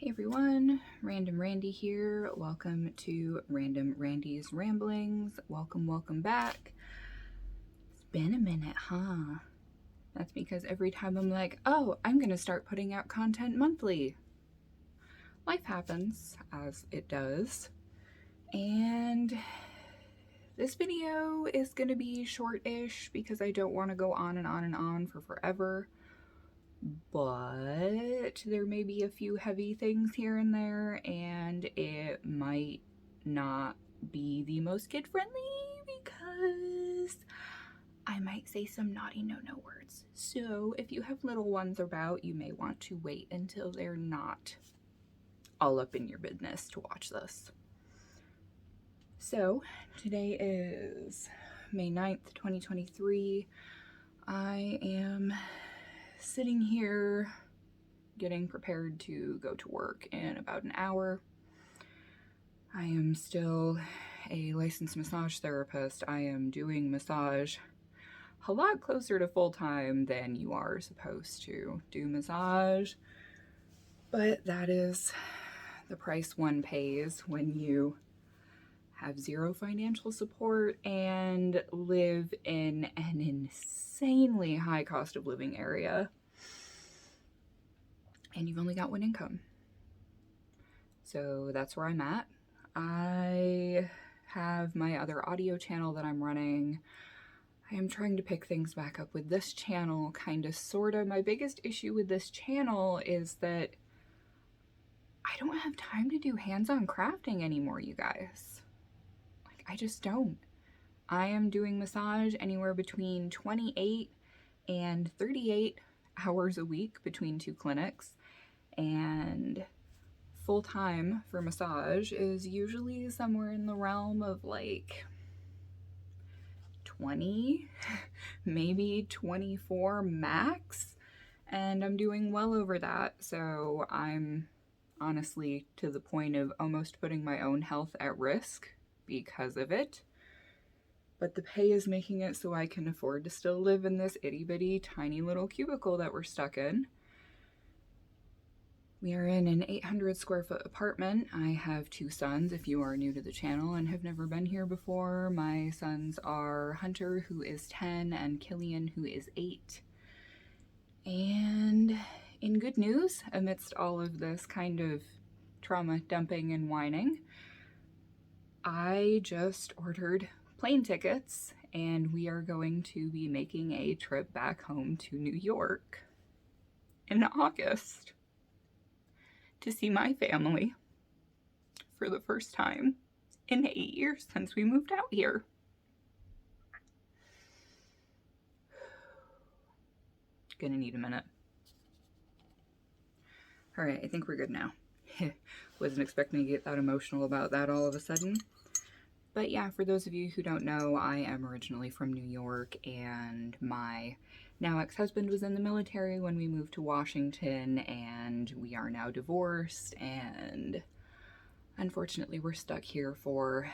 Hey everyone, Random Randy here. Welcome to Random Randy's Ramblings. Welcome back. It's been a minute, huh? That's because every time I'm like, oh, I'm gonna start putting out content monthly. Life happens, as it does. And this video is gonna be short-ish because I don't want to go on and on for forever. But there may be a few heavy things here and there, and it might not be the most kid-friendly because I might say some naughty no-no words. So if you have little ones about, you may want to wait until they're not all up in your business to watch this. So today is May 9th, 2023. I am sitting here getting prepared to go to work in about an hour. I am still a licensed massage therapist. I am doing massage a lot closer to full-time than you are supposed to do massage, but that is the price one pays when you have zero financial support and live in an insanely high cost of living area, and you've only got one income. So that's where I'm at. I have my other audio channel that I'm running. I am trying to pick things back up with this channel, kind of, sort of. My biggest issue with this channel is that I don't have time to do hands-on crafting anymore, you guys. Like, I just don't. I am doing massage anywhere between 28 and 38 hours a week between two clinics, and full-time for massage is usually somewhere in the realm of like 20, maybe 24 max, and I'm doing well over that. So I'm honestly to the point of almost putting my own health at risk because of it. But the pay is making it so I can afford to still live in this itty-bitty tiny little cubicle that we're stuck in. We are in an 800 square foot apartment. I have two sons, if you are new to the channel and have never been here before. My sons are Hunter, who is 10, and Killian, who is 8. And in good news, amidst all of this kind of trauma dumping and whining, I just ordered plane tickets, and we are going to be making a trip back home to New York in August to see my family for the first time in 8 years since we moved out here. Gonna need a minute. All right, I think we're good now. Wasn't expecting to get that emotional about that all of a sudden. But yeah, for those of you who don't know, I am originally from New York, and my now ex-husband was in the military when we moved to Washington, and we are now divorced, and unfortunately we're stuck here for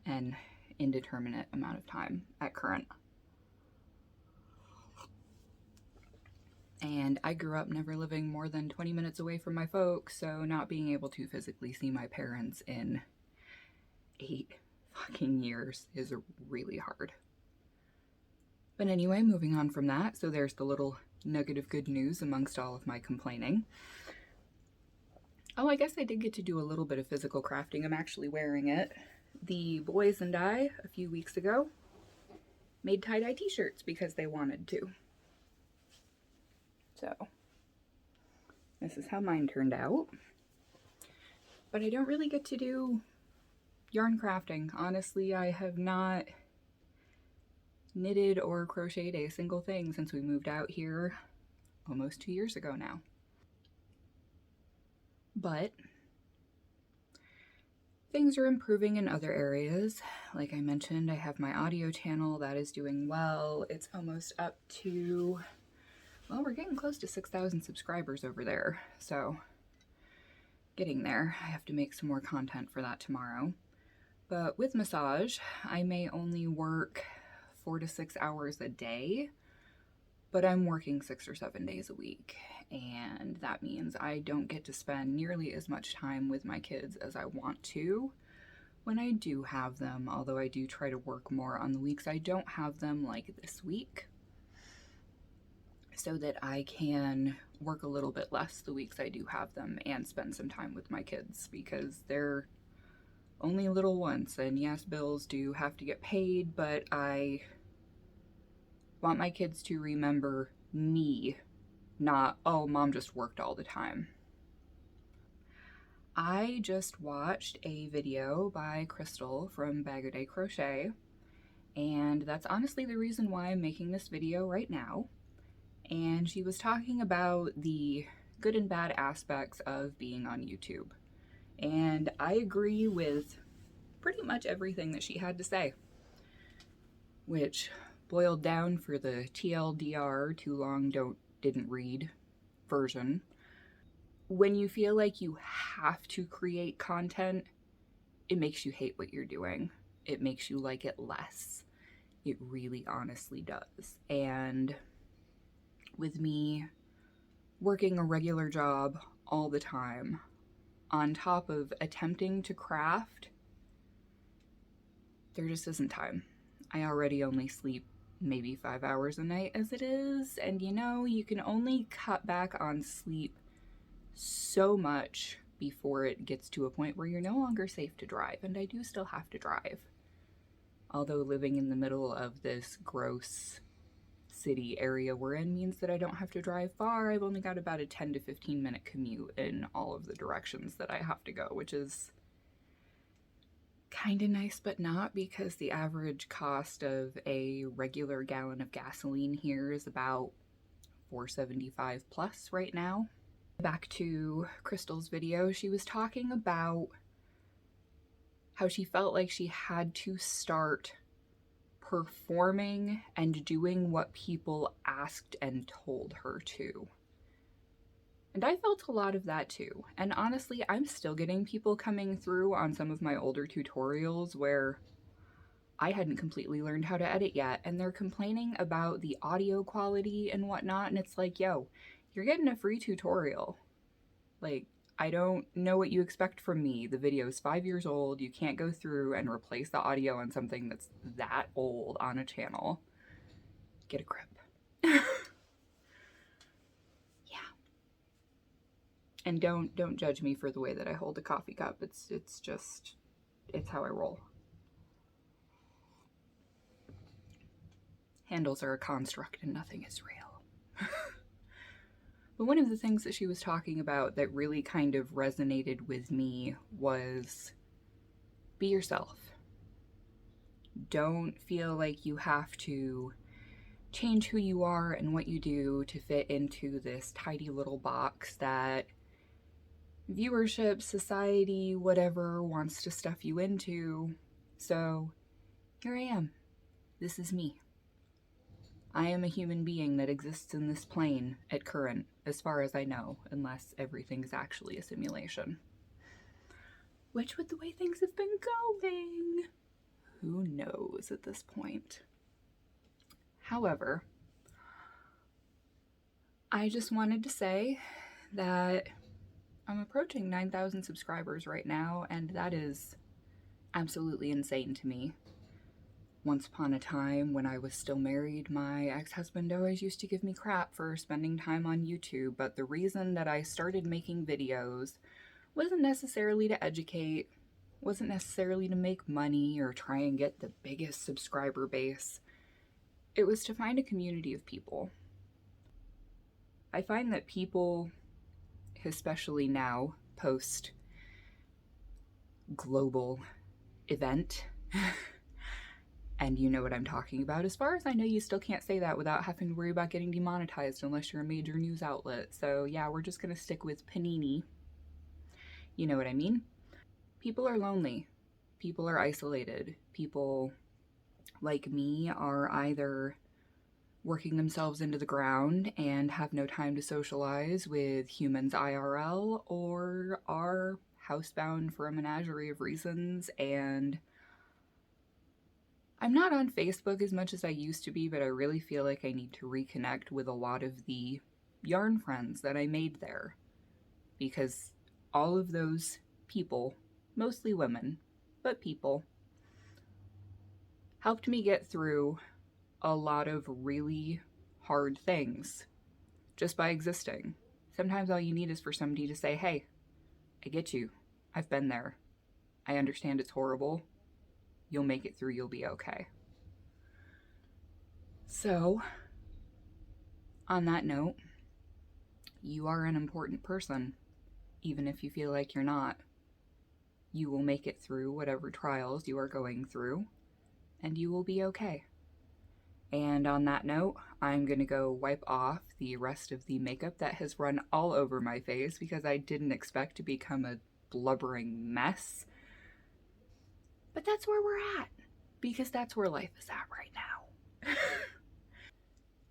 an indeterminate amount of time at current. And I grew up never living more than 20 minutes away from my folks, so not being able to physically see my parents in 8 fucking years is really hard. But anyway, moving on from that, so there's the little nugget of good news amongst all of my complaining. Oh, I guess I did get to do a little bit of physical crafting. I'm actually wearing it. The boys and I, a few weeks ago, made tie-dye t-shirts because they wanted to. So, this is how mine turned out. But I don't really get to do yarn crafting. Honestly, I have not knitted or crocheted a single thing since we moved out here almost 2 years ago now. But things are improving in other areas. Like I mentioned, I have my audio channel that is doing well. It's almost up to, well, we're getting close to 6,000 subscribers over there. So getting there. I have to make some more content for that tomorrow. But with massage, I may only work 4 to 6 hours a day, but I'm working 6 or 7 days a week. and that means I don't get to spend nearly as much time with my kids as I want to when I do have them, although I do try to work more on the weeks I don't have them, like this week, so that I can work a little bit less the weeks I do have them and spend some time with my kids, because they're only little ones, and yes, bills do have to get paid, but I want my kids to remember me, not, oh, mom just worked all the time. I just watched a video by Crystal from Bag O' Day Crochet, and that's honestly the reason why I'm making this video right now. And she was talking about the good and bad aspects of being on YouTube. And I agree with pretty much everything that she had to say, which boiled down for the TLDR, too long didn't read version. When you feel like you have to create content, it makes you hate what you're doing. It makes you like it less. It really honestly does. And with me working a regular job all the time, on top of attempting to craft, there just isn't time. I already only sleep maybe 5 hours a night as it is, and you can only cut back on sleep so much before it gets to a point where you're no longer safe to drive, and I do still have to drive. Although living in the middle of this gross city area we're in means that I don't have to drive far. I've only got about a 10 to 15 minute commute in all of the directions that I have to go, which is kind of nice but not, because the average cost of a regular gallon of gasoline here is about $4.75 plus right now. Back to Crystal's video, she was talking about how she felt like she had to start performing and doing what people asked and told her to. And I felt a lot of that too. And honestly, I'm still getting people coming through on some of my older tutorials where I hadn't completely learned how to edit yet, and they're complaining about the audio quality and whatnot, and it's like, yo, you're getting a free tutorial. Like, I don't know what you expect from me. The video is 5 years old. You can't go through and replace the audio on something that's that old on a channel. Get a grip. Yeah. And don't judge me for the way that I hold a coffee cup. It's how I roll. Handles are a construct and nothing is real. But one of the things that she was talking about that really kind of resonated with me was be yourself. Don't feel like you have to change who you are and what you do to fit into this tidy little box that viewership, society, whatever wants to stuff you into. So here I am. This is me. I am a human being that exists in this plane at current, as far as I know, unless everything's actually a simulation. Which, with the way things have been going, who knows at this point. However, I just wanted to say that I'm approaching 9,000 subscribers right now, and that is absolutely insane to me. Once upon a time, when I was still married, my ex-husband always used to give me crap for spending time on YouTube, but the reason that I started making videos wasn't necessarily to educate, wasn't necessarily to make money or try and get the biggest subscriber base. It was to find a community of people. I find that people, especially now, post global event, and you know what I'm talking about. As far as I know, you still can't say that without having to worry about getting demonetized unless you're a major news outlet. So yeah, we're just gonna stick with Panini. You know what I mean? People are lonely. People are isolated. People like me are either working themselves into the ground and have no time to socialize with humans IRL, or are housebound for a menagerie of reasons. And I'm not on Facebook as much as I used to be, but I really feel like I need to reconnect with a lot of the yarn friends that I made there, because all of those people, mostly women, but people, helped me get through a lot of really hard things just by existing. Sometimes all you need is for somebody to say, hey, I get you. I've been there. I understand it's horrible. You'll make it through. You'll be okay. So, on that note, you are an important person, even if you feel like you're not. You will make it through whatever trials you are going through, and you will be okay. And on that note, I'm going to go wipe off the rest of the makeup that has run all over my face because I didn't expect to become a blubbering mess. But that's where we're at, because that's where life is at right now.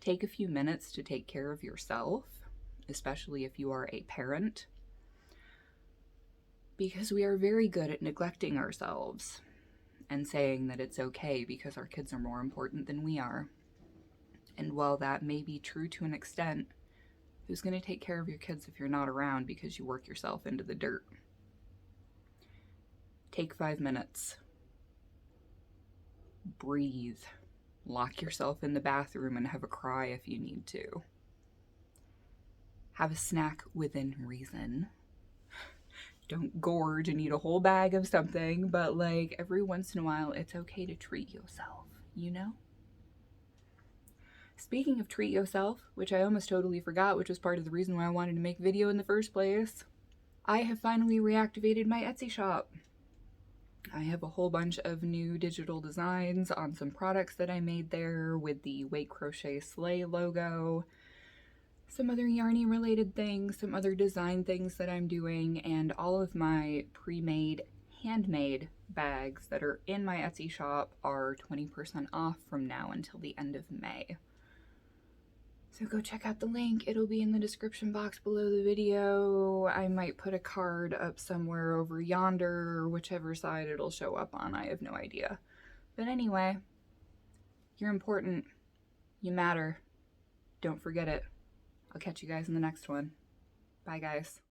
Take a few minutes to take care of yourself, especially if you are a parent, because we are very good at neglecting ourselves and saying that it's okay because our kids are more important than we are. And while that may be true to an extent, who's going to take care of your kids if you're not around because you work yourself into the dirt? Take 5 minutes. Breathe. Lock yourself in the bathroom and have a cry if you need to. Have a snack within reason. Don't gorge and eat a whole bag of something, but like every once in a while, it's okay to treat yourself, you know? Speaking of treat yourself, which I almost totally forgot, which was part of the reason why I wanted to make a video in the first place, I have finally reactivated my Etsy shop. I have a whole bunch of new digital designs on some products that I made there with the Wait Crochet Slay logo, some other yarny related things, some other design things that I'm doing, and all of my pre-made, handmade bags that are in my Etsy shop are 20% off from now until the end of May. So go check out the link. It'll be in the description box below the video. I might put a card up somewhere over yonder, whichever side it'll show up on. I have no idea. But anyway, you're important. You matter. Don't forget it. I'll catch you guys in the next one. Bye, guys.